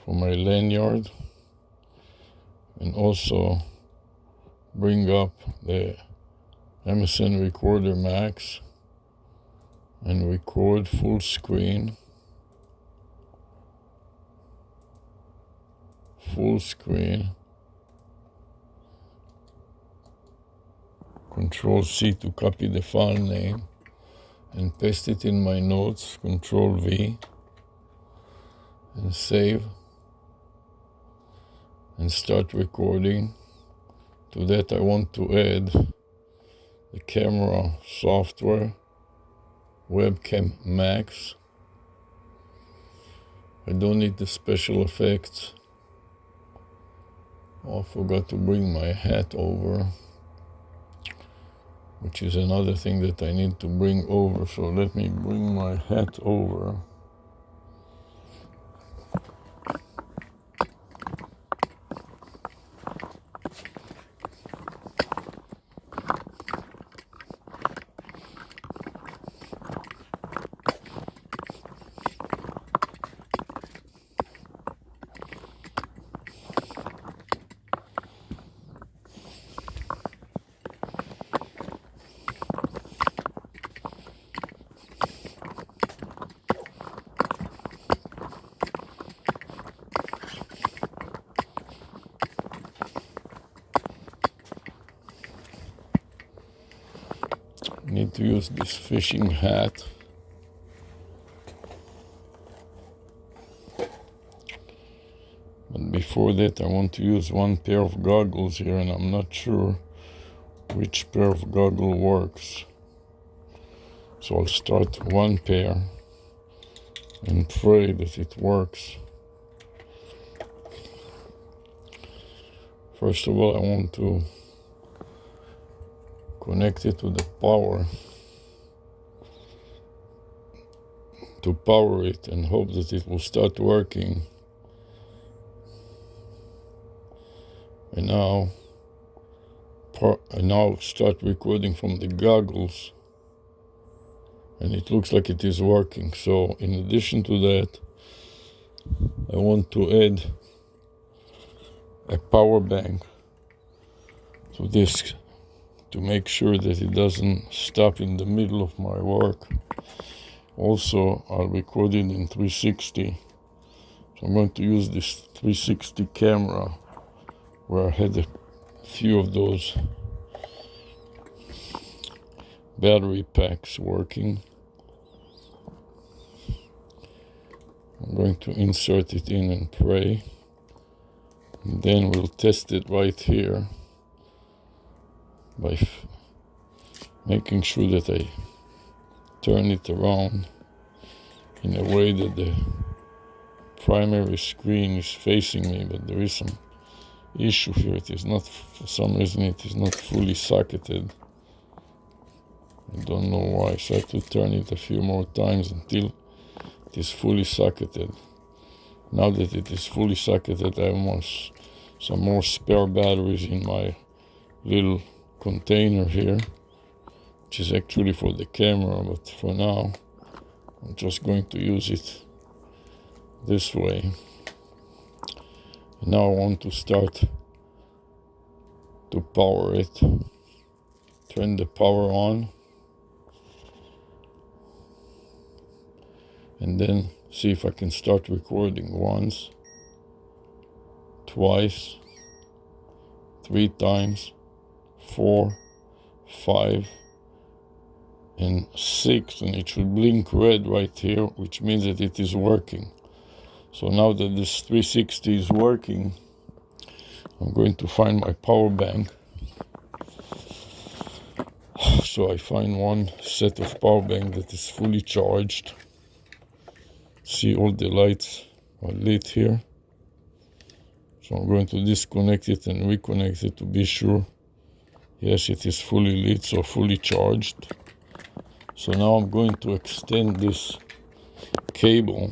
for my lanyard, and also bring up the MSN Recorder Max and record full screen. Control C to copy the file name and paste it in my notes, Control V, and save, and start recording. To that I want to add the camera software, Webcam Max. I don't need the special effects. Oh, I forgot to bring my hat over, which is another thing that I need to bring over, so let me bring my hat over. Need to use this fishing hat. But before that I want to use one pair of goggles here, and I'm not sure which pair of goggles works. So I'll start one pair and pray that it works. First of all, I want to connect it to the power, to power it, and hope that it will start working. And now start recording from the goggles, and it looks like it is working. So in addition to that, I want to add a power bank to this to make sure that it doesn't stop in the middle of my work. Also, I'll record it in 360. So I'm going to use this 360 camera, where I had a few of those battery packs working. I'm going to insert it in and pray. And then we'll test it right here by making sure that I turn it around in a way that the primary screen is facing me, but there is some issue here. It is not, for some reason, it is not fully socketed. I don't know why, so I have to turn it a few more times until it is fully socketed. Now that it is fully socketed, I have some more spare batteries in my little container here, which is actually for the camera, but for now I'm just going to use it this way. Now I want to start to power it. Turn the power on, and then see if I can start recording once, twice, 3 times, 4, 5, and 6, and it should blink red right here, which means that it is working. So now that this 360 is working, I'm going to find my power bank. So I find one set of power bank that is fully charged. See, all the lights are lit here. So I'm going to disconnect it and reconnect it to be sure. Yes, it is fully lit, so fully charged. So now I'm going to extend this cable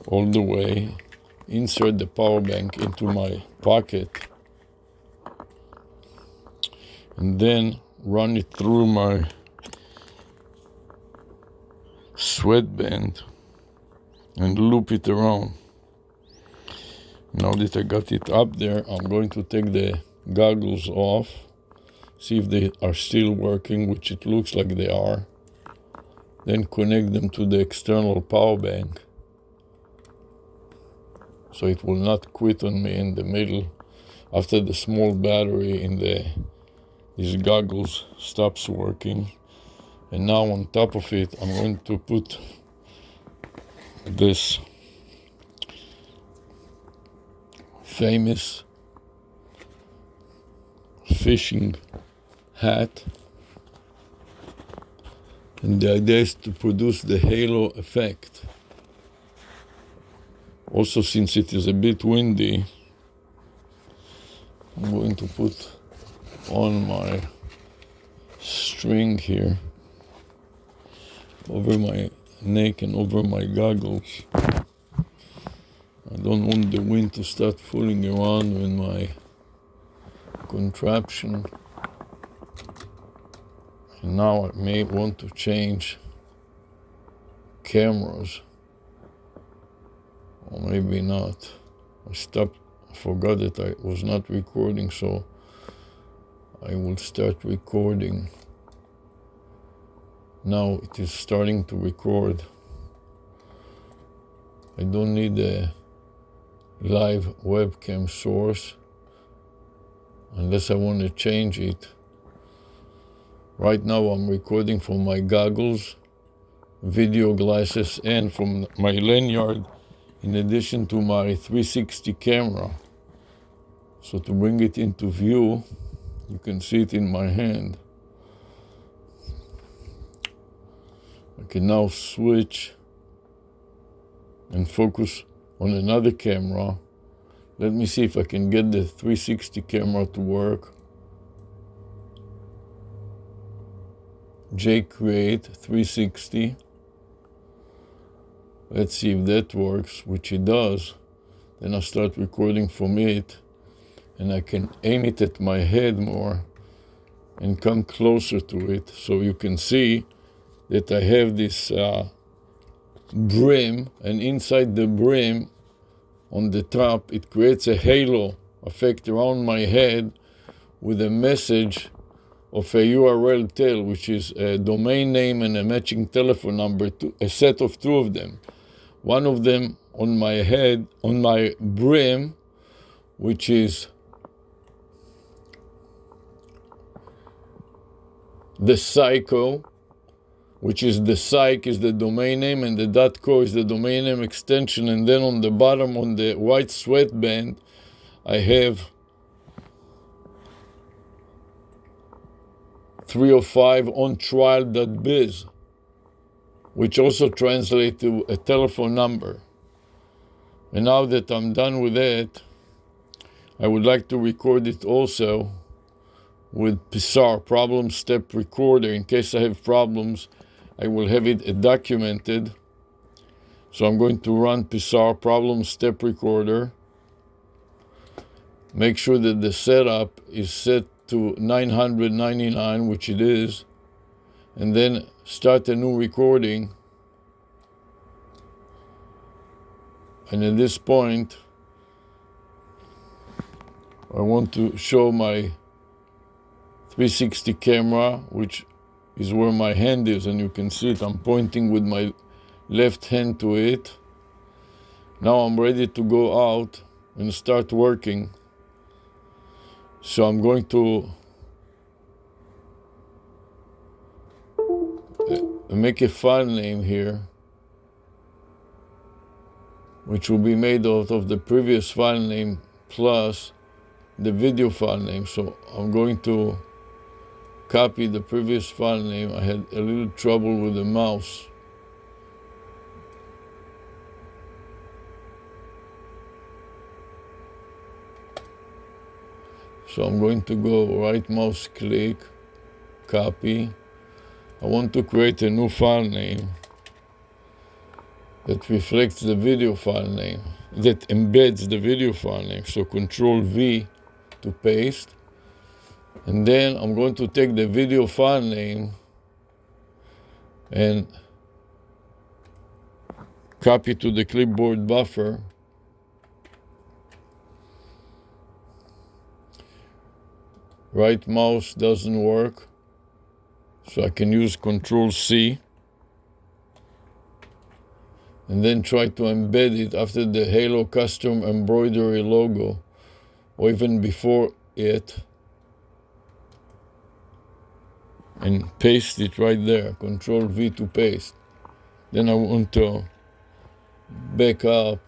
all the way, insert the power bank into my pocket, and then run it through my sweatband and loop it around. Now that I got it up there, I'm going to take the goggles off, see if they are still working, which it looks like they are. Then connect them to the external power bank so it will not quit on me in the middle after the small battery in these goggles stops working. And now on top of it, I'm going to put this famous fishing hat. And the idea is to produce the halo effect. Also, since it is a bit windy, I'm going to put on my string here over my neck and over my goggles. I don't want the wind to start fooling around with my contraption. And now I may want to change cameras, or maybe not. I forgot that I was not recording, so I will start recording. Now it is starting to record. I don't need a live webcam source unless I want to change it. Right now I'm recording from my goggles, video glasses, and from my lanyard, in addition to my 360 camera. So to bring it into view, you can see it in my hand. I can now switch and focus on another camera. Let me see if I can get the 360 camera to work. Create 360. Let's see if that works, which it does. Then I'll start recording from it, and I can aim it at my head more and come closer to it, so you can see that I have this brim, and inside the brim on the top, it creates a halo effect around my head with a message of a URL tail, which is a domain name and a matching telephone number, a set of two of them. One of them on my head, on my brim, which is the psycho, which is the psych is the domain name, and the .co is the domain name extension. And then on the bottom, on the white sweatband, I have 305 ontrial.biz, which also translates to a telephone number. And now that I'm done with that, I would like to record it also with PSAR, problem step recorder. In case I have problems, I will have it documented. So I'm going to run PSAR, problem step recorder. Make sure that the setup is set to 999, which it is, and then start a new recording. And at this point, I want to show my 360 camera, which is where my hand is, and you can see it. I'm pointing with my left hand to it. Now I'm ready to go out and start working. So I'm going to make a file name here, which will be made out of the previous file name plus the video file name. So I'm going to copy the previous file name. I had a little trouble with the mouse. So I'm going to go right mouse click, copy. I want to create a new file name that reflects the video file name, that embeds the video file name. So Control V to paste. And then I'm going to take the video file name and copy to the clipboard buffer. Right mouse doesn't work, so I can use Control C and then try to embed it after the Halo custom embroidery logo, or even before it, and paste it right there. Control V to paste. Then I want to back up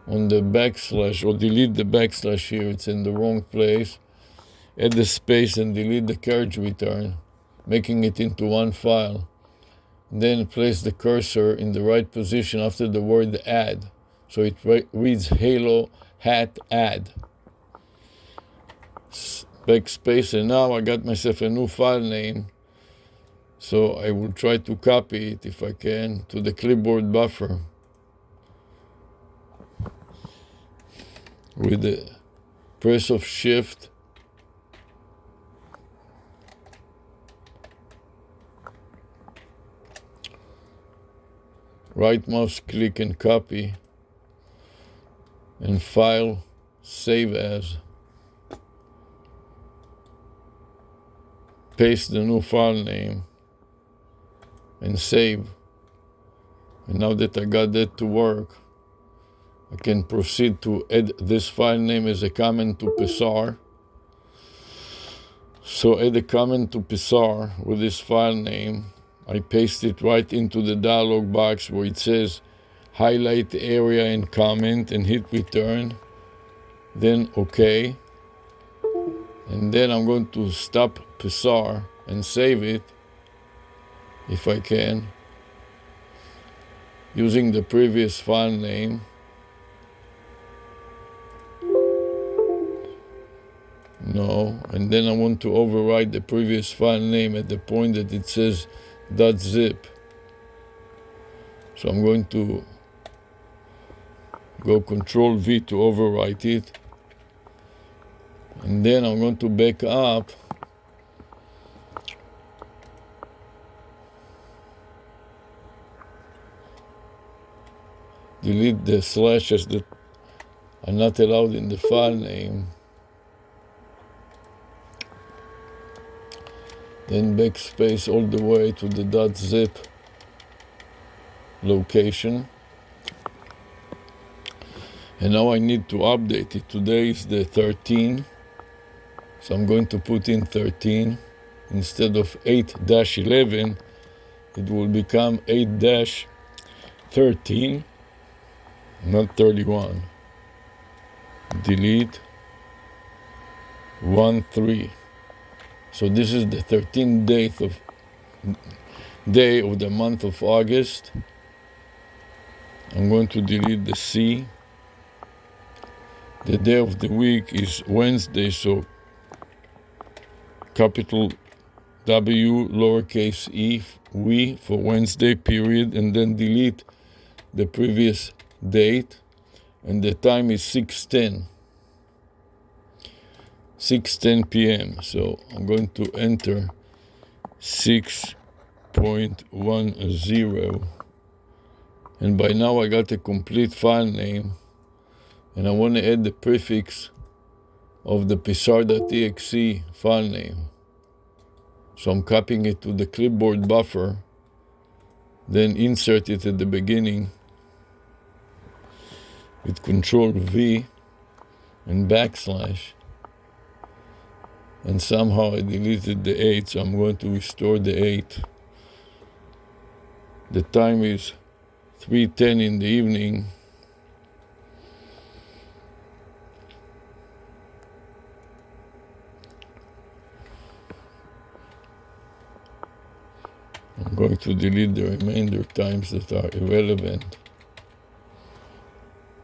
on the backslash, or delete the backslash here, it's in the wrong place. Add the space and delete the carriage return, making it into one file. Then place the cursor in the right position after the word add, so it reads Halo hat add. Backspace, and now I got myself a new file name, so I will try to copy it if I can to the clipboard buffer with the press of Shift, right mouse click and copy, and file, save as. Paste the new file name and save. And now that I got that to work, I can proceed to add this file name as a comment to Psar. So add a comment to Psar with this file name. I paste it right into the dialog box where it says highlight the area and comment, and hit return. Then OK. And then I'm going to stop Psar and save it, if I can, using the previous file name. No, and then I want to override the previous file name at the point that it says .zip. So I'm going to go Control V to overwrite it. And then I'm going to back up delete the slashes that are not allowed in the file name. Then backspace all the way to the .zip location. And now I need to update it. Today is the 13th. So I'm going to put in 13. Instead of 8-11, it will become 8-13, not 31. Delete 1-3. So this is the 13th day of the month of August. I'm going to delete the C. The day of the week is Wednesday, so capital W, lowercase e, we for Wednesday, period, and then delete the previous date, and the time is 6:10 p.m. So I'm going to enter 6.10, and by now I got a complete file name, and I want to add the prefix of the psar.exe file name. So I'm copying it to the clipboard buffer, then insert it at the beginning with Control V and backslash. And somehow I deleted the 8, so I'm going to restore the 8. The time is 3:10 in the evening. I'm going to delete the remainder times that are irrelevant.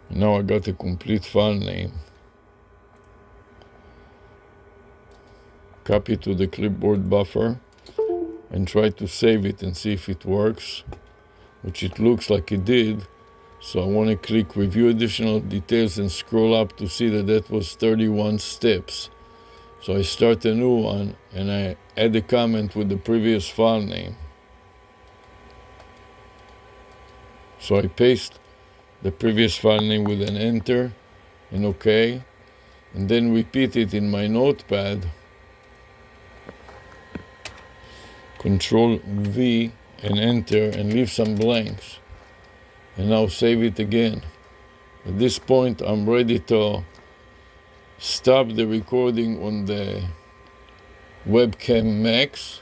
Now I got a complete file name. Copy to the clipboard buffer and try to save it and see if it works, which it looks like it did. So I want to click review additional details and scroll up to see that was 31 steps. So I start a new one and I add a comment with the previous file name. So I paste the previous file name with an enter and OK. and then repeat it in my notepad, Control V and enter and leave some blanks, and now save it again. At this point I'm ready to stop the recording on the webcam max,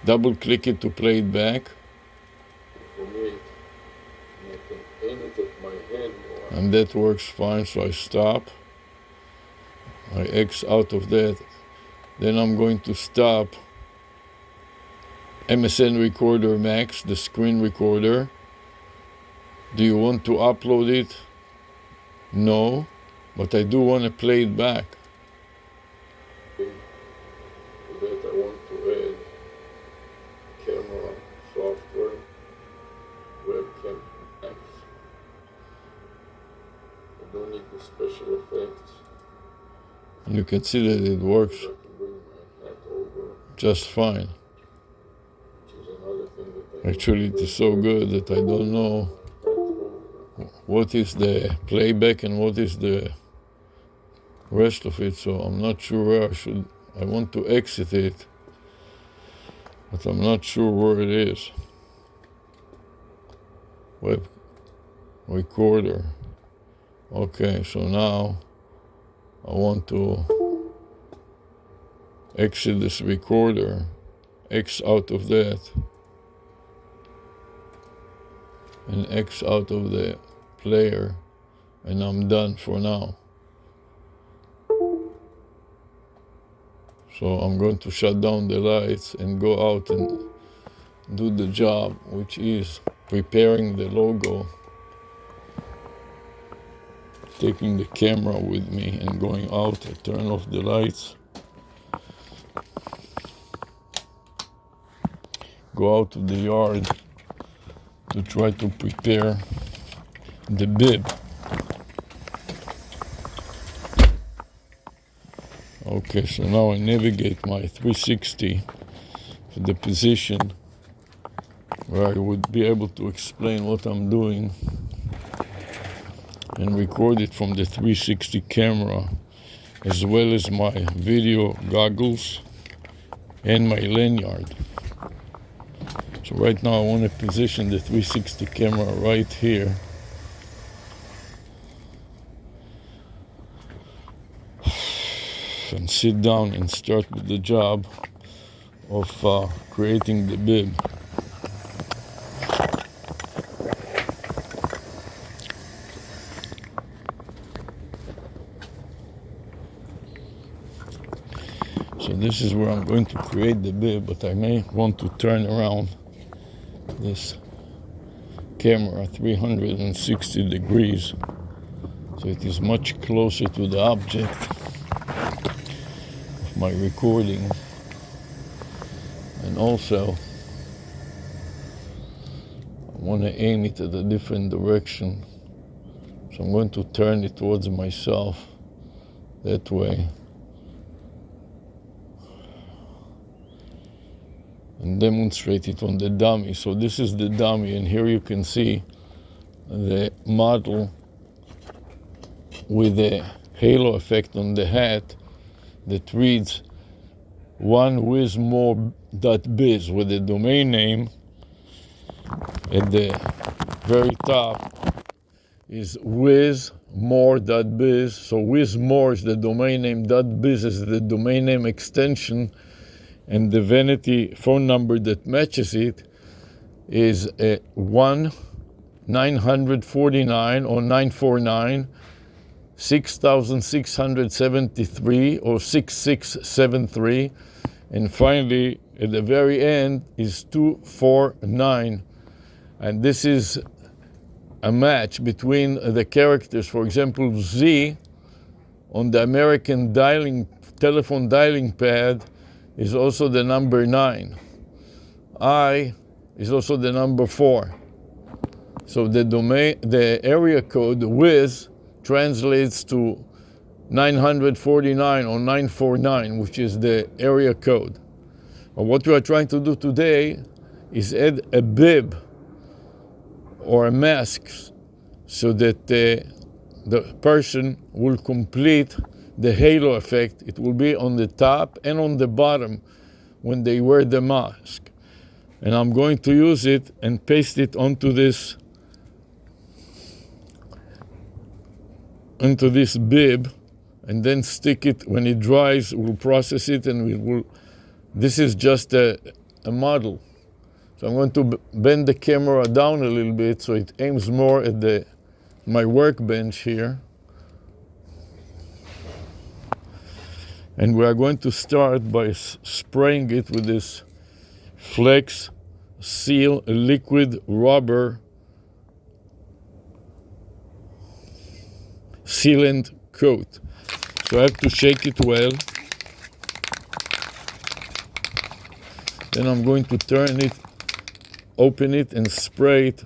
double click it to play it back, and that works fine, so I stop, I X out of that. Then I'm going to stop MSN Recorder Max, the screen recorder. Do you want to upload it? No, but I do want to play it back. For that I want to add camera, software, webcam Max. I don't need the special effects. And you can see that it works just fine. Actually, it is so good that I don't know what is the playback and what is the rest of it, so I'm not sure where I want to exit it, but I'm not sure where it is. Web recorder. Okay, so now I want to exit this recorder, X out of that, and X out of the player, and I'm done for now. So I'm going to shut down the lights and go out and do the job, which is preparing the logo, taking the camera with me and going out and turn off the lights, go out to the yard to try to prepare the bib. Okay, so now I navigate my 360 to the position where I would be able to explain what I'm doing and record it from the 360 camera, as well as my video goggles and my lanyard. So right now I want to position the 360 camera right here. And sit down and start with the job of creating the bib. So this is where I'm going to create the bib, but I may want to turn around this camera 360 degrees so it is much closer to the object of my recording, and also I want to aim it at a different direction, so I'm going to turn it towards myself that way and demonstrate it on the dummy. So this is the dummy, and here you can see the model with the halo effect on the hat that reads onewizmore.biz with the domain name at the very top is wizmore.biz. So wizmore is the domain name, .biz is the domain name extension, and the vanity phone number that matches it is 1-949 or 949 6673 or 6673, and finally at the very end is 249, and this is a match between the characters. For example, Z on the American telephone dialing pad is also the number 9. I is also the number 4. So the area code Wiz translates to 949 or 949, which is the area code. But what we are trying to do today is add a bib or a mask so that the person will complete the halo effect. It will be on the top and on the bottom when they wear the mask. And I'm going to use it and paste it onto this bib, and then stick it. When it dries, we'll process it, and this is just a model. So I'm going to bend the camera down a little bit so it aims more at my workbench here. And we are going to start by spraying it with this Flex Seal liquid rubber sealant coat. So I have to shake it well. Then I'm going to turn it, open it, and spray it.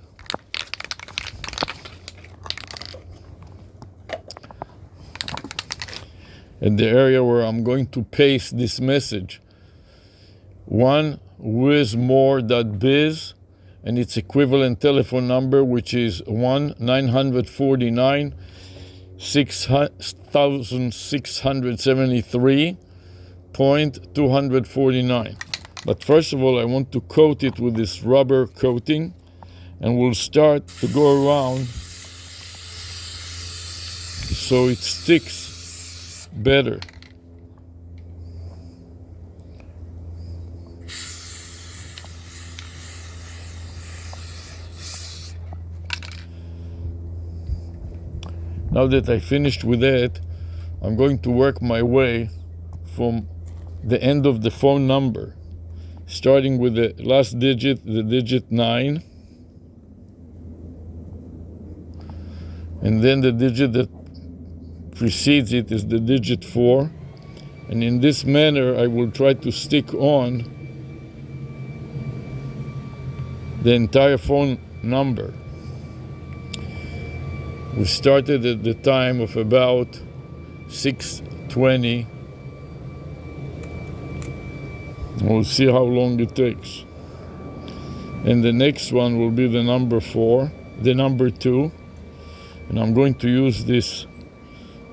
At the area where I'm going to paste this message. onewithmore.biz, and its equivalent telephone number, which is 1-949-6673.249. But first of all, I want to coat it with this rubber coating, and we'll start to go around so it sticks better. Now that I finished with that, I'm going to work my way from the end of the phone number, starting with the last digit, the digit 9, and then the digit that precedes it is the digit 4, and in this manner I will try to stick on the entire phone number. We started at the time of about 6:20. We'll see how long it takes. And the next one will be the number 4, the number 2. And I'm going to use these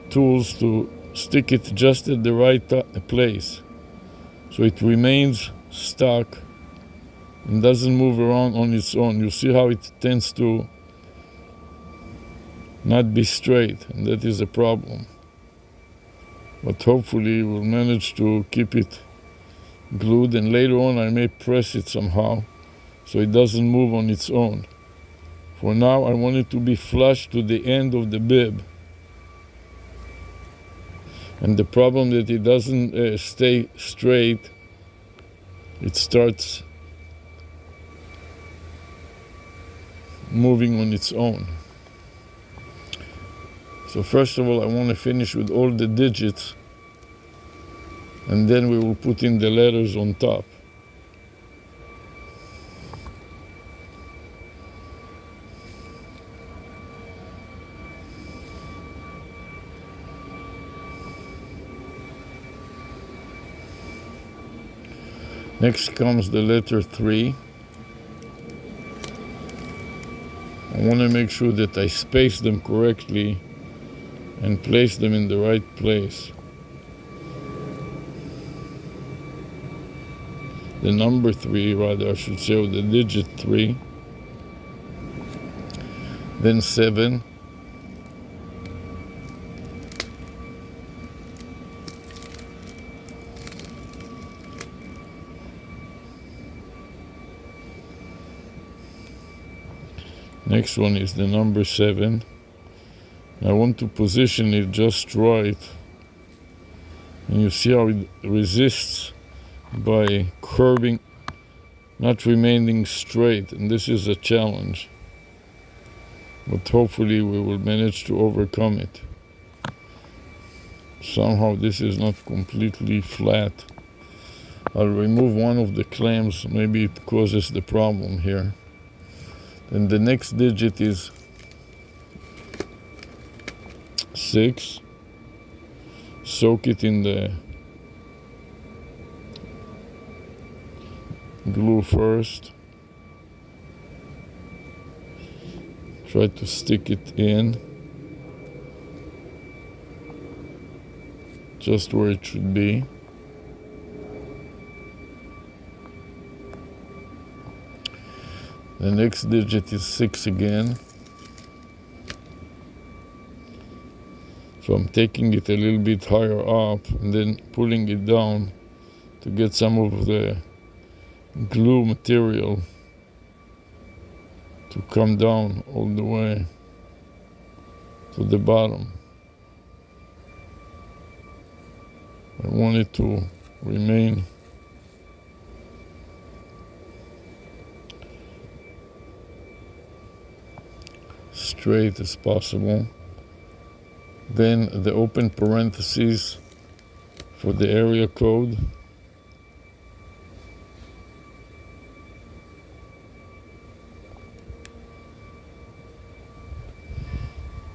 tools to stick it just at the right place, so it remains stuck and doesn't move around on its own. You see how it tends to not be straight, and that is a problem. But hopefully we'll manage to keep it glued, and later on I may press it somehow so it doesn't move on its own. For now I want it to be flush to the end of the bib. And the problem that it doesn't stay straight, it starts moving on its own. So first of all, I want to finish with all the digits, and then we will put in the letters on top. Next comes the letter 3. I want to make sure that I space them correctly and place them in the right place. The number 3, rather, I should say, or the digit 3. Then 7. Next one is the number 7. I want to position it just right. And you see how it resists by curving, not remaining straight. And this is a challenge. But hopefully we will manage to overcome it. Somehow this is not completely flat. I'll remove one of the clamps. Maybe it causes the problem here. And the next digit is 6. Soak it in the glue first. Try to stick it in. just where it should be. The next digit is 6 again. So I'm taking it a little bit higher up and then pulling it down to get some of the glue material to come down all the way to the bottom. I want it to remain straight as possible. Then the open parentheses for the area code.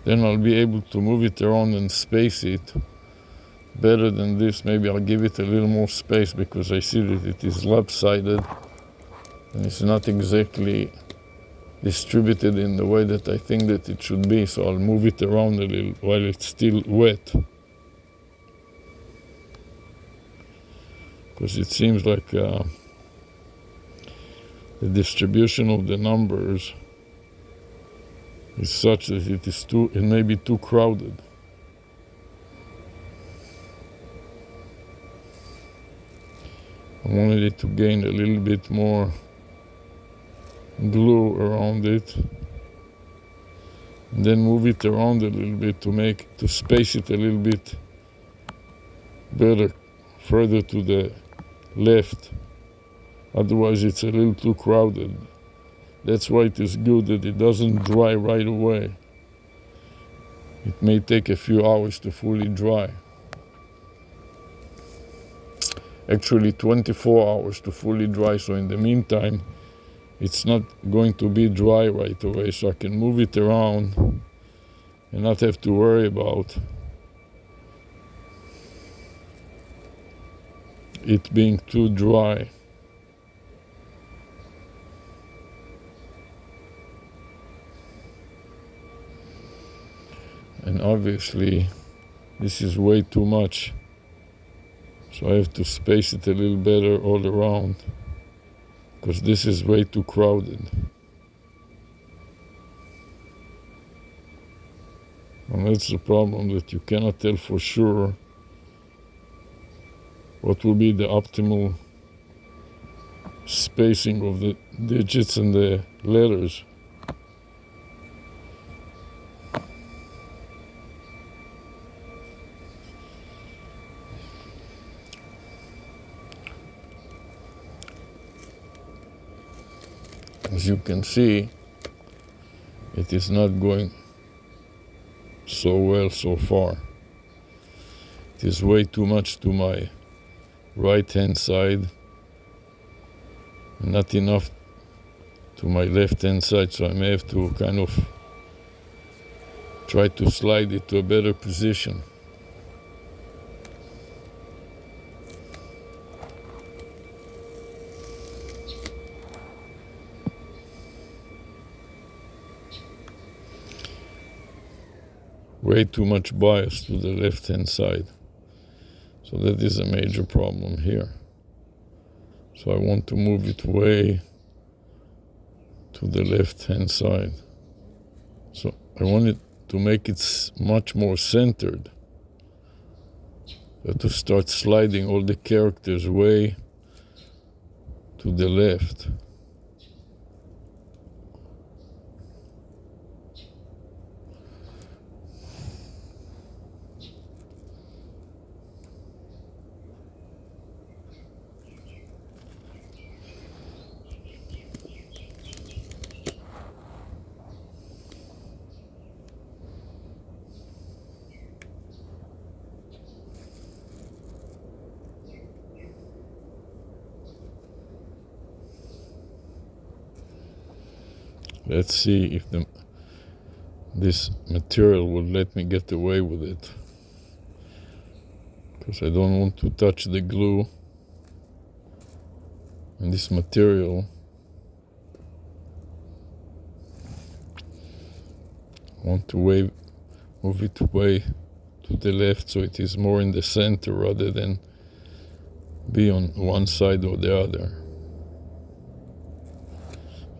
Then I'll be able to move it around and space it better than this. Maybe I'll give it a little more space because I see that it is lopsided and it's not exactly distributed in the way that I think that it should be. So I'll move it around a little while it's still wet, because it seems like the distribution of the numbers is such that it may be too crowded. I wanted it to gain a little bit more glue around it, and then move it around a little bit to space it a little bit better, further to the left. Otherwise it's a little too crowded. That's why it is good that it doesn't dry right away. It may take a few hours to fully dry. Actually 24 hours to fully dry, so in the meantime it's not going to be dry right away, so I can move it around and not have to worry about it being too dry. And obviously this is way too much, so I have to space it a little better all around, because this is way too crowded. And that's the problem, that you cannot tell for sure what will be the optimal spacing of the digits and the letters. As you can see, it is not going so well so far. It is way too much to my right hand side, not enough to my left hand side, so I may have to kind of try to slide it to a better position. Way too much bias to the left hand side, so that is a major problem here. So I want to move it way to the left hand side. So I want it to make it much more centered, to start sliding all the characters way to the left. Let's see if this material will let me get away with it, because I don't want to touch the glue and this material. I want to move it way to the left, so it is more in the center rather than be on one side or the other.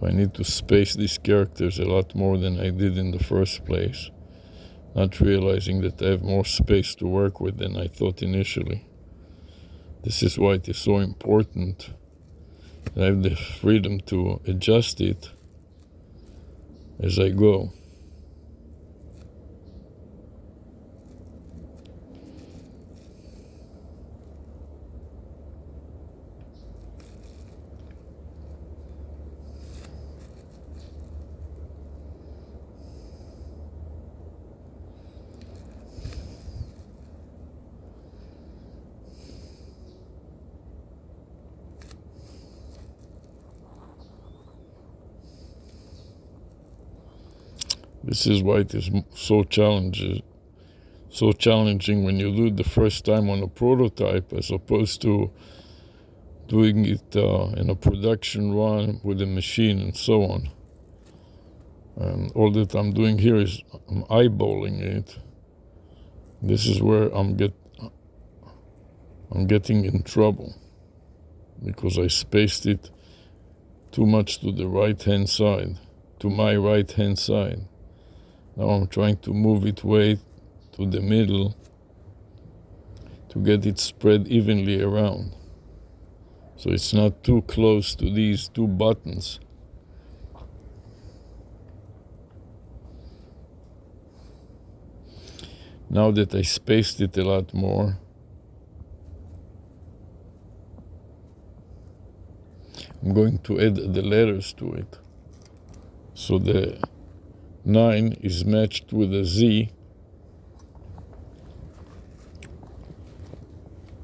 I need to space these characters a lot more than I did in the first place, not realizing that I have more space to work with than I thought initially. This is why it is so important that I have the freedom to adjust it as I go. This is why it is so challenging when you do it the first time on a prototype, as opposed to doing it in a production run with a machine and so on. All that I'm doing here is I'm eyeballing it. This is where I'm getting in trouble, because I spaced it too much to the right-hand side, to my right-hand side. Now I'm trying to move it way to the middle to get it spread evenly around, so it's not too close to these two buttons. Now that I spaced it a lot more, I'm going to add the letters to it. So the 9 is matched with a Z.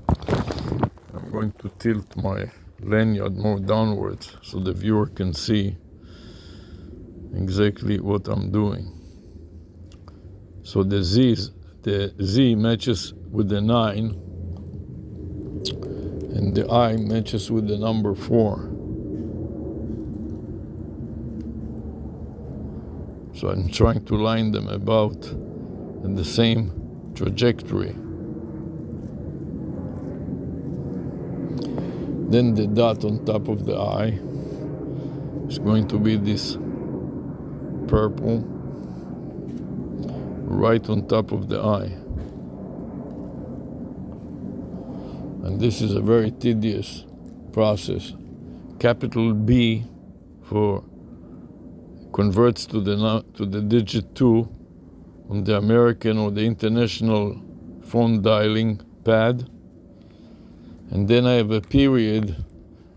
I'm going to tilt my lanyard more downwards so the viewer can see exactly what I'm doing. So the Z matches with the 9, and the I matches with the number 4. So I'm trying to line them about in the same trajectory. Then the dot on top of the I is going to be this purple right on top of the I. And this is a very tedious process. Capital B for converts to the digit 2 on the American or the international phone dialing pad. And then I have a period,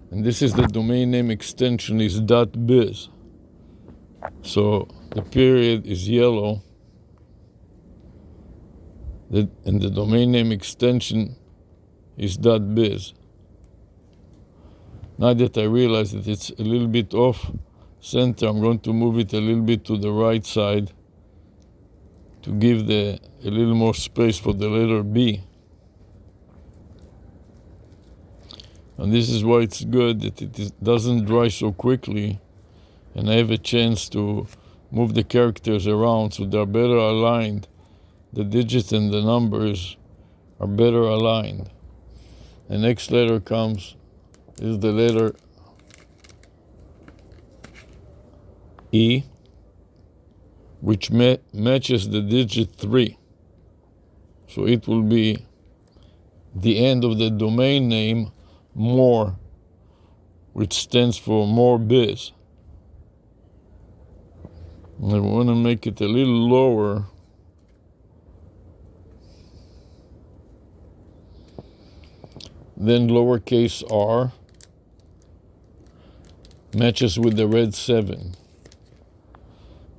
and this is the domain name extension is .biz. So the period is yellow, and the domain name extension is .biz. Now that I realize that it's a little bit off center, I'm going to move it a little bit to the right side to give a little more space for the letter B. And this is why it's good that it doesn't dry so quickly, and I have a chance to move the characters around so they're better aligned. The digits and the numbers are better aligned. The next letter is the letter E, which matches the digit 3. So it will be the end of the domain name more, which stands for more biz. And I want to make it a little lower. Then lowercase r matches with the red 7.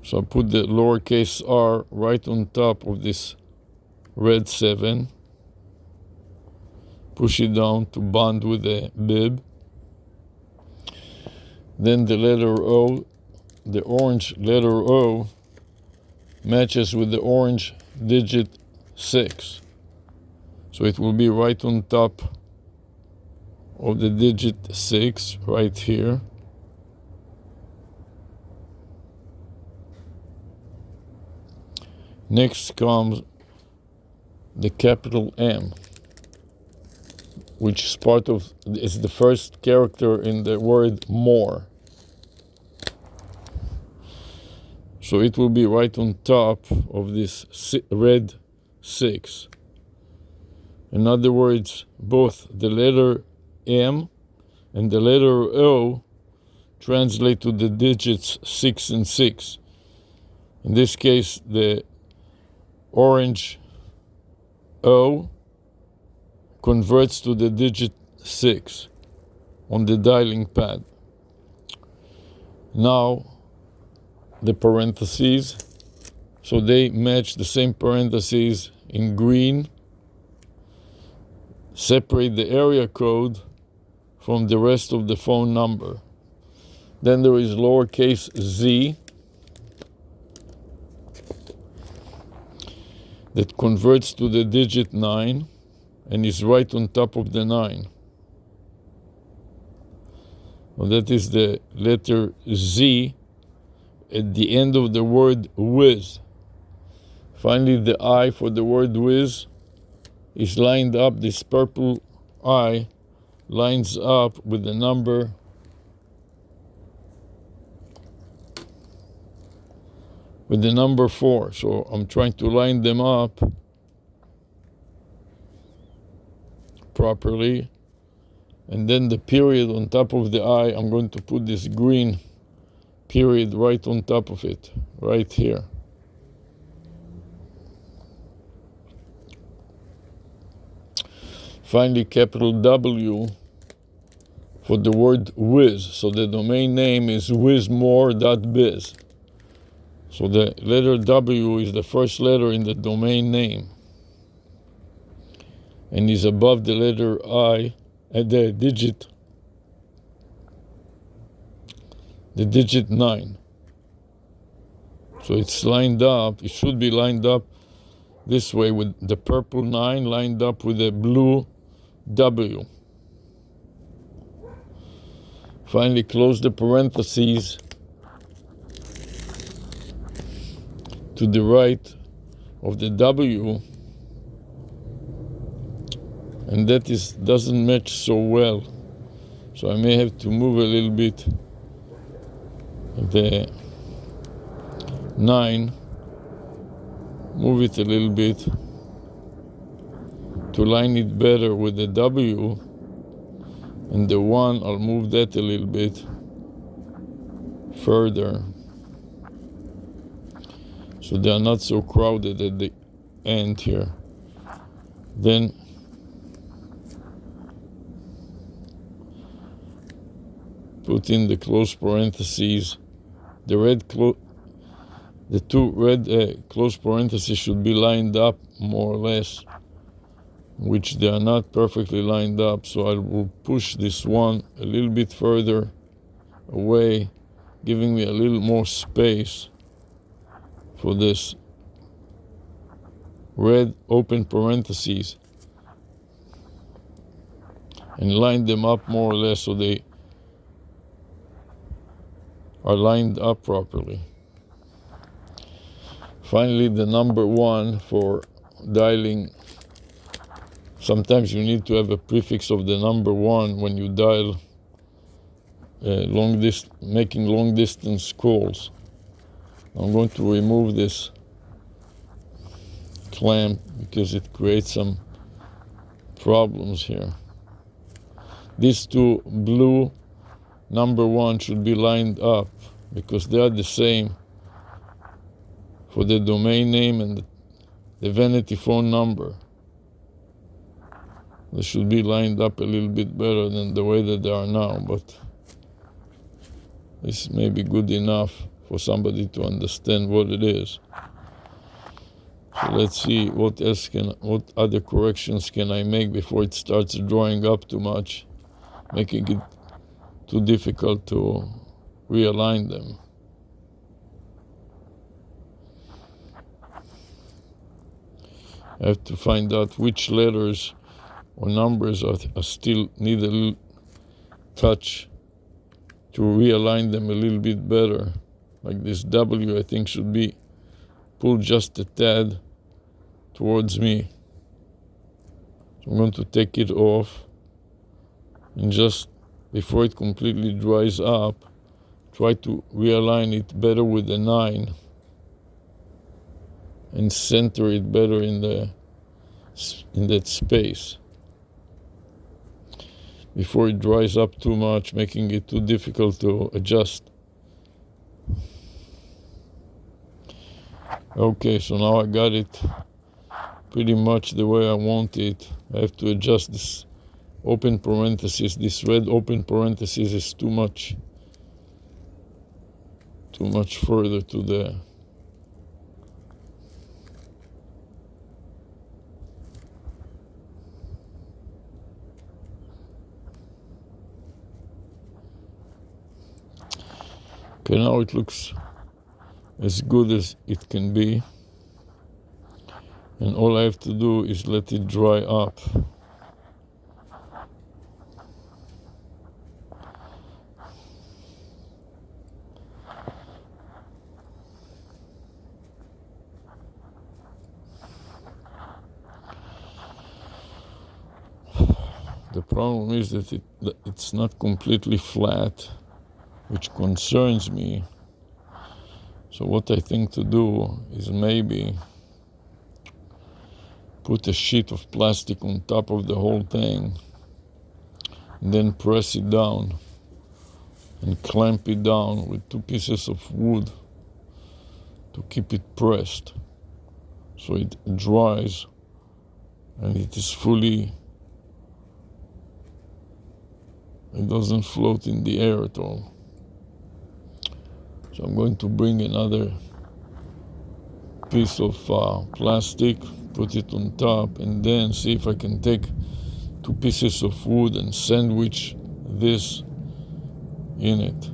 So I put the lowercase r right on top of this red 7. Push it down to bond with the bib. Then the letter O, the orange letter O, matches with the orange digit 6. So it will be right on top of the digit 6 right here. Next comes the capital M, which is part of, is the first character in the word more. So it will be right on top of this red 6. In other words, both the letter M and the letter O translate to the digits 6 and 6. In this case, the orange O converts to the digit 6 on the dialing pad. Now, the parentheses, so they match the same parentheses in green, separate the area code from the rest of the phone number. Then there is lowercase z that converts to the digit 9 and is right on top of the 9. Well, that is the letter Z at the end of the word with. Finally, the I for the word with is lined up. This purple I lines up with the number with the number 4. So I'm trying to line them up properly. And then the period on top of the I, I'm going to put this green period right on top of it, right here. Finally, capital W for the word with. So the domain name is wizmore.biz. So the letter W is the first letter in the domain name and is above the letter I at the digit 9. So it's lined up, it should be lined up this way with the purple 9 lined up with the blue W. Finally, close the parentheses to the right of the W, and that doesn't match so well. So I may have to move a little bit the 9, move it a little bit to line it better with the W, and the 1, I'll move that a little bit further so they are not so crowded at the end here. Then put in the close parentheses. The two red close parentheses should be lined up more or less, which they are not perfectly lined up. So I will push this one a little bit further away, giving me a little more space for this red open parentheses, and line them up more or less so they are lined up properly. Finally, the number 1 for dialing. Sometimes you need to have a prefix of the number 1 when you dial making long distance calls. I'm going to remove this clamp because it creates some problems here. These two blue number 1 should be lined up because they are the same for the domain name and the vanity phone number. They should be lined up a little bit better than the way that they are now, but this may be good enough for somebody to understand what it is. So let's see what other corrections can I make before it starts drawing up too much, making it too difficult to realign them. I have to find out which letters or numbers are still need a little touch to realign them a little bit better. Like this W, I think, should be pulled just a tad towards me. So I'm going to take it off and just before it completely dries up, try to realign it better with the 9 and center it better in that space before it dries up too much, making it too difficult to adjust. Okay, so now I got it pretty much the way I want it. I have to adjust this open parenthesis. This red open parenthesis is too much further to the okay, now it looks as good as it can be. And all I have to do is let it dry up. The problem is that it's not completely flat, which concerns me. So what I think to do is maybe put a sheet of plastic on top of the whole thing, and then press it down and clamp it down with 2 pieces of wood to keep it pressed so it dries and it doesn't float in the air at all. So I'm going to bring another piece of plastic, put it on top, and then see if I can take 2 pieces of wood and sandwich this in it.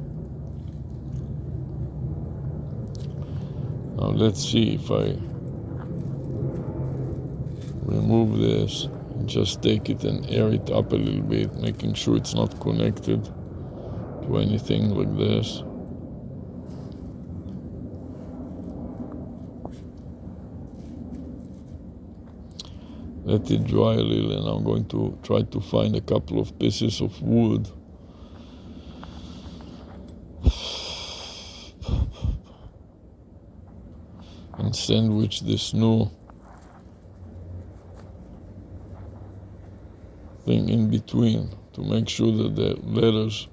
Now let's see if I remove this and just take it and air it up a little bit, making sure it's not connected to anything like this. Let it dry a little, and I'm going to try to find a couple of pieces of wood and sandwich this new thing in between to make sure that the letters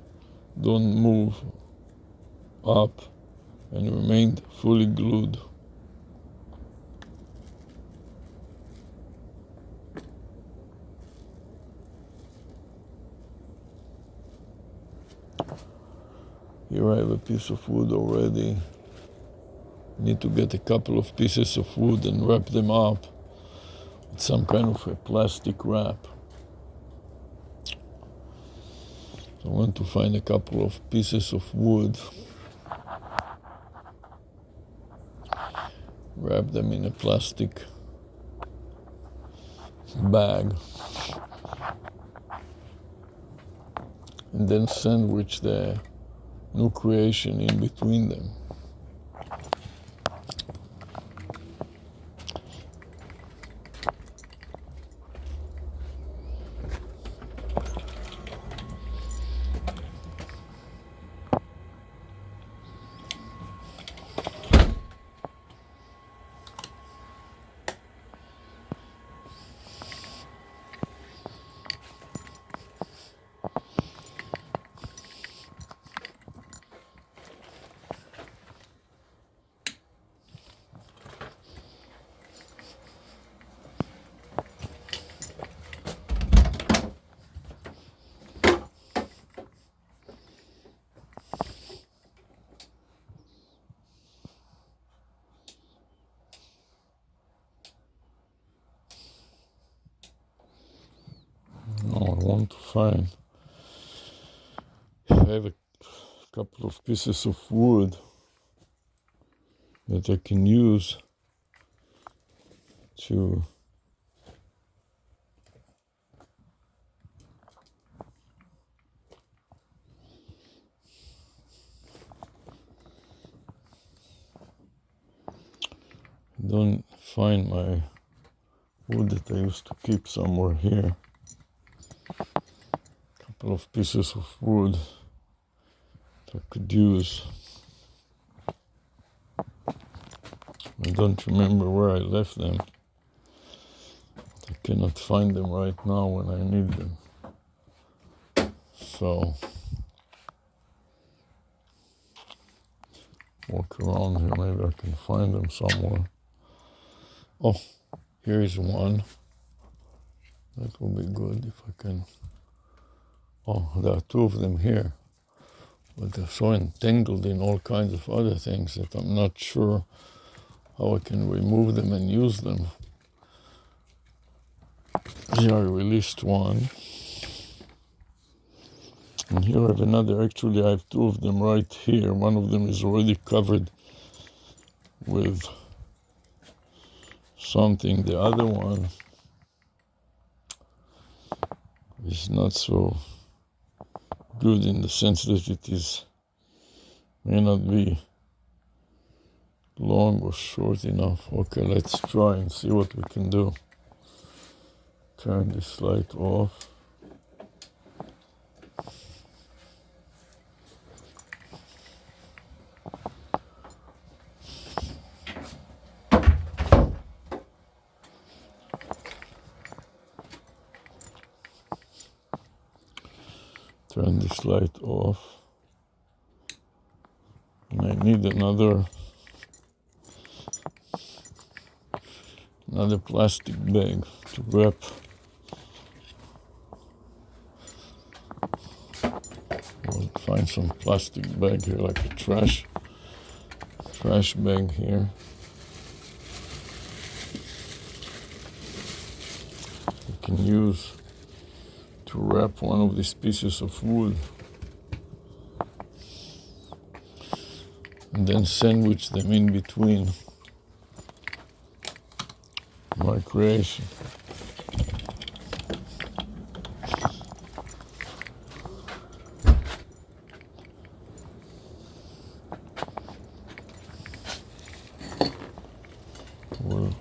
don't move up and remain fully glued. Here I have a piece of wood already. Need to get a couple of pieces of wood and wrap them up with some kind of a plastic wrap. So I want to find a couple of pieces of wood, wrap them in a plastic bag, and then sandwich the new creation in between them. Now I want to find if I have a couple of pieces of wood that I can use to don't find my wood that I used to keep somewhere here. A couple of pieces of wood that I could use. I don't remember where I left them. I cannot find them right now when I need them. So, walk around here, maybe I can find them somewhere. Oh, here's one. That will be good if I can. Oh, there are two of them here. But they're so entangled in all kinds of other things that I'm not sure how I can remove them and use them. Here I released one. And here I have another. Actually, I have two of them right here. One of them is already covered with something. The other one is not so good in the sense that it may not be long or short enough. Okay, let's try and see what we can do. Turn this light off. Turn this light off. And I need another plastic bag to wrap. I'll find some plastic bag here, like a trash bag here. You can use to wrap one of these pieces of wood. And then sandwich them in between my creation. Well,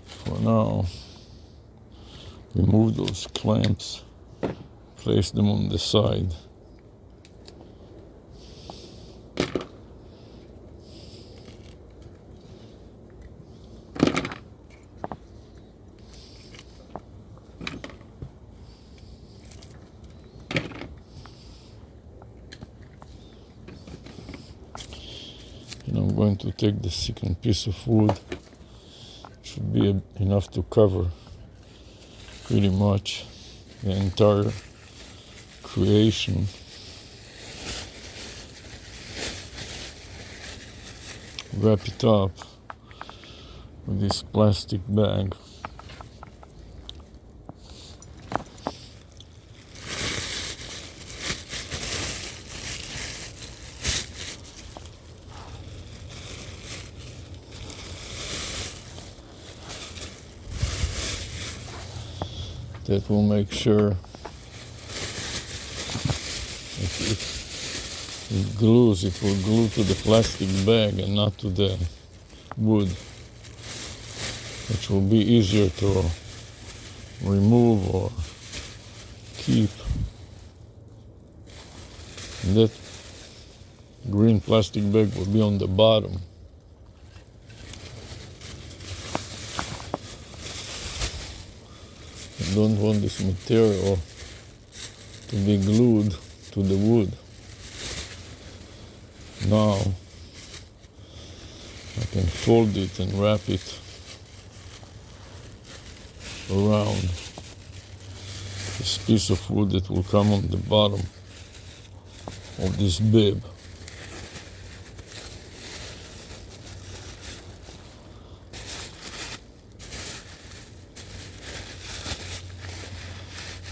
for now, remove those clamps, place them on the side. And I'm going to take the second piece of wood. Should be enough to cover pretty much the entire creation. Wrap it up with this plastic bag. That will make sure it glues, it will glue to the plastic bag and not to the wood, which will be easier to remove or keep. And that green plastic bag will be on the bottom. I don't want this material to be glued to the wood. Now I can fold it and wrap it around this piece of wood that will come on the bottom of this bib.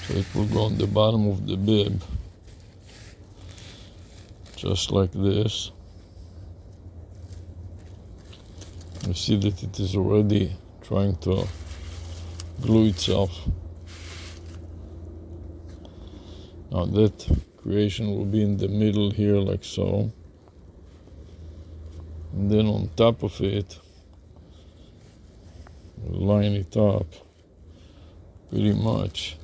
So it will go on the bottom of the bib, just like this. You see that it is already trying to glue itself. Now that creation will be in the middle here, like so. And then on top of it, line it up pretty much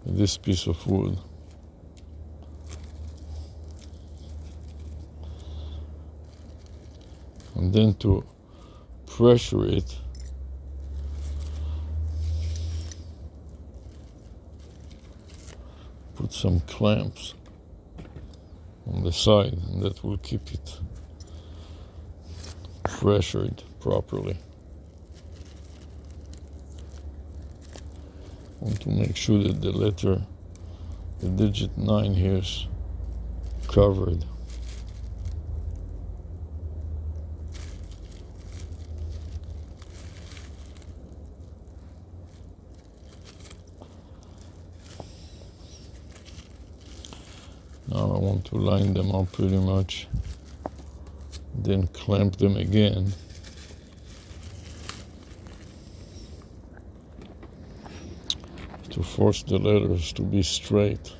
with this piece of wood. And then to pressure it, put some clamps on the side, and that will keep it pressured properly. Want to make sure that the digit 9 here is covered. Now I want to line them up pretty much, then clamp them again. To force the letters to be straight.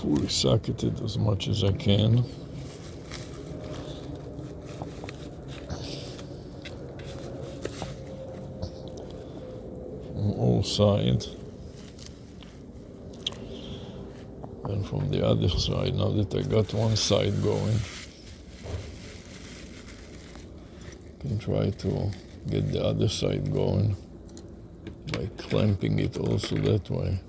Fully socket it as much as I can. From all sides. And from the other side, now that I got one side going, I can try to get the other side going by clamping it also that way.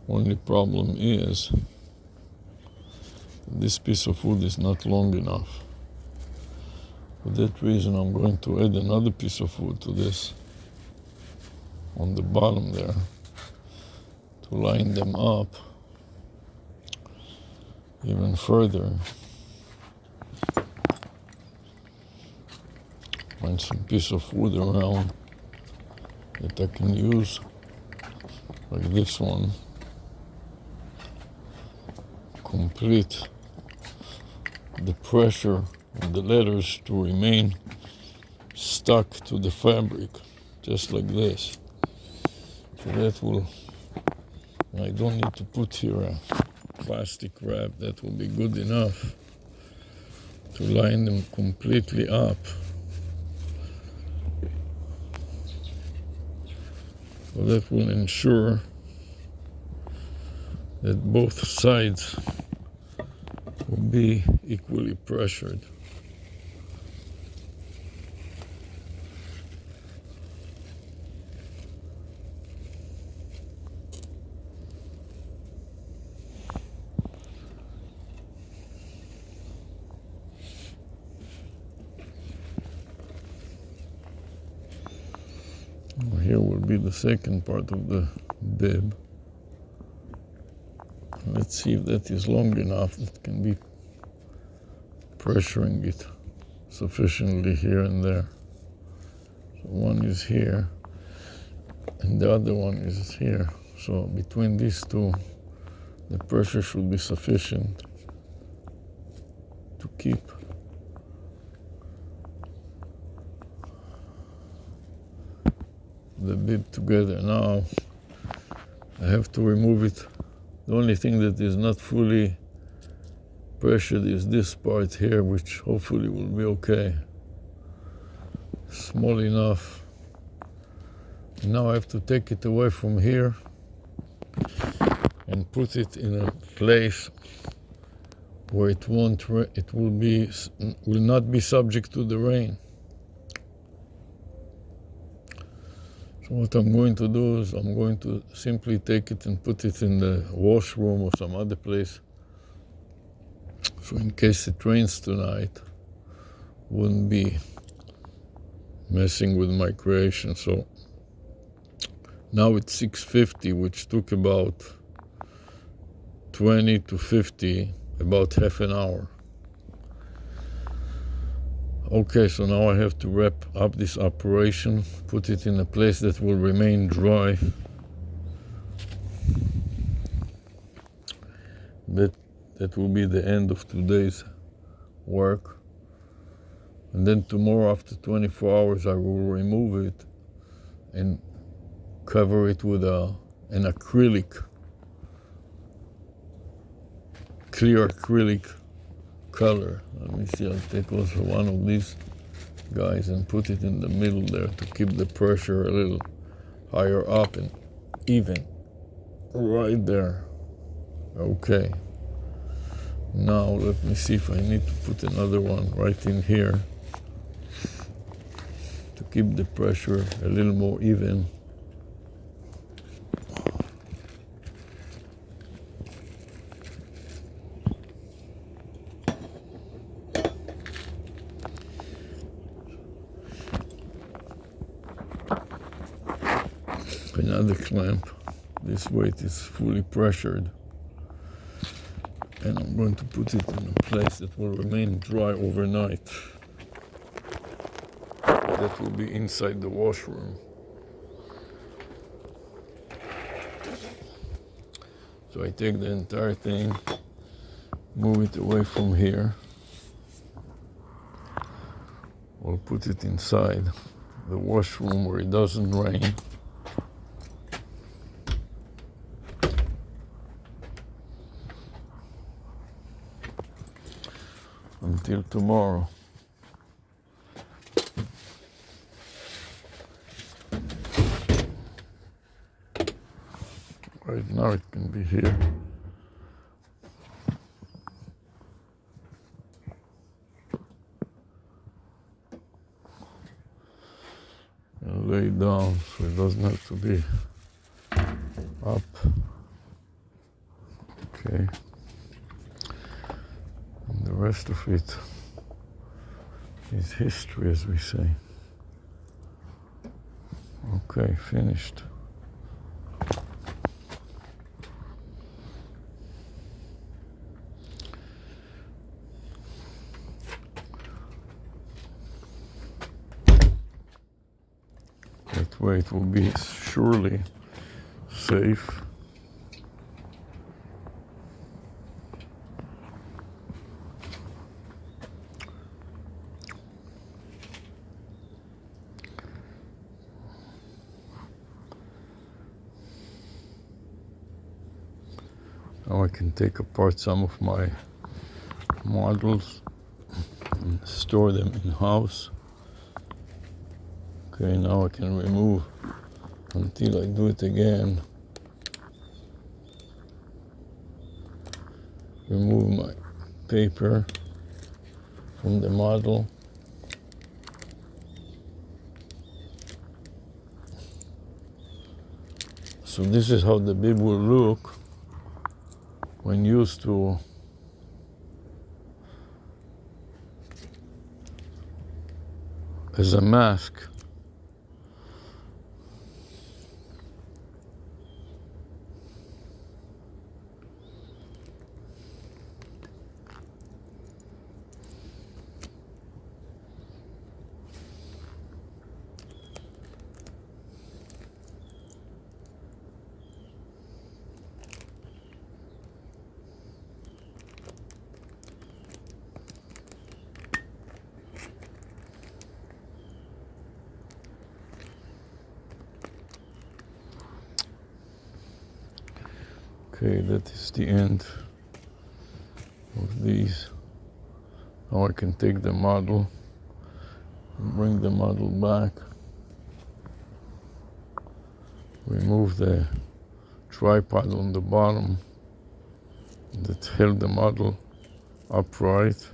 Only problem is this piece of wood is not long enough. For that reason, I'm going to add another piece of wood to this on the bottom there to line them up even further. Find some piece of wood around that I can use, like this one. Complete the pressure of the letters to remain stuck to the fabric, just like this. So that will, I don't need to put here a plastic wrap, that will be good enough to line them completely up. So that will ensure that both sides will be equally pressured. Here will be the second part of the bib. Let's see if that is long enough that can be pressuring it sufficiently here and there. So one is here and the other one is here. So between these two, the pressure should be sufficient to keep the bib together. Now I have to remove it. The only thing that is not fully pressured is this part here, which hopefully will be okay. Small enough. Now I have to take it away from here and put it in a place where it will not be subject to the rain. So what I'm going to do is I'm going to simply take it and put it in the washroom or some other place. So in case it rains tonight, wouldn't be messing with my creation. So now it's 6:50, which took about 20 to 50, about half an hour. Okay, so now I have to wrap up this operation, put it in a place that will remain dry. That will be the end of today's work. And then tomorrow, after 24 hours, I will remove it and cover it with an acrylic, clear acrylic color. Let me see, I'll take also one of these guys and put it in the middle there to keep the pressure a little higher up and even. Right there. Okay. Now let me see if I need to put another one right in here to keep the pressure a little more even. Another clamp. This weight is fully pressured. And I'm going to put it in a place that will remain dry overnight. That will be inside the washroom. So I take the entire thing, move it away from here. We'll put it inside the washroom where it doesn't rain. Until tomorrow. Right now it can be here. And lay down so it doesn't have to be up. Okay. And the rest of it is history, as we say. Okay, finished. That way it will be surely safe. Now I can take apart some of my models and store them in-house. Okay, now I can remove until I do it again. Remove my paper from the model. So this is how the bib will look when used to as a mask. Okay, that is the end of these. Now I can take the model and bring the model back. Remove the tripod on the bottom that held the model upright.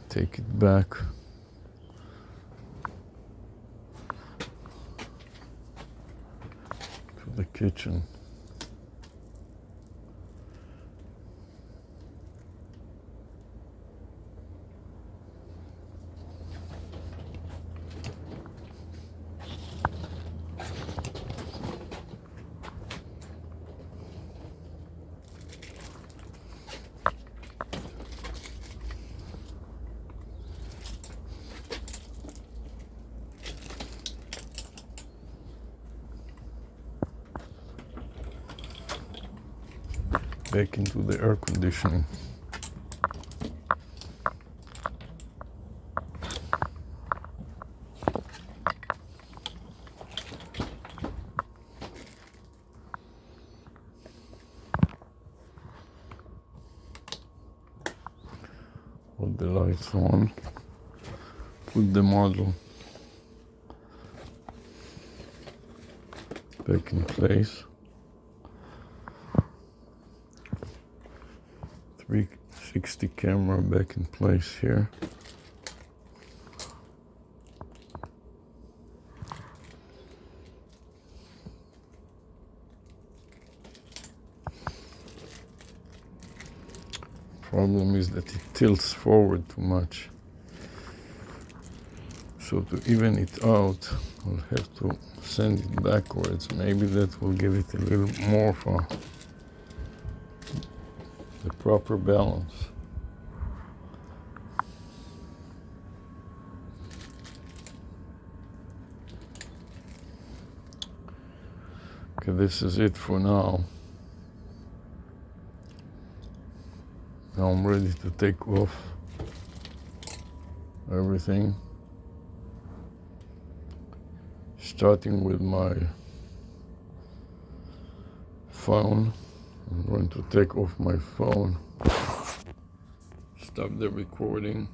Take it back. The kitchen. back into the air conditioning. Put the lights on, put the model back in place. 360 camera back in place here. Problem is that it tilts forward too much. So to even it out, I'll have to send it backwards. Maybe that will give it a little more for the proper balance. Okay, this is it for now. Now I'm ready to take off everything. Starting with my phone. I'm going to take off my phone. Stop the recording.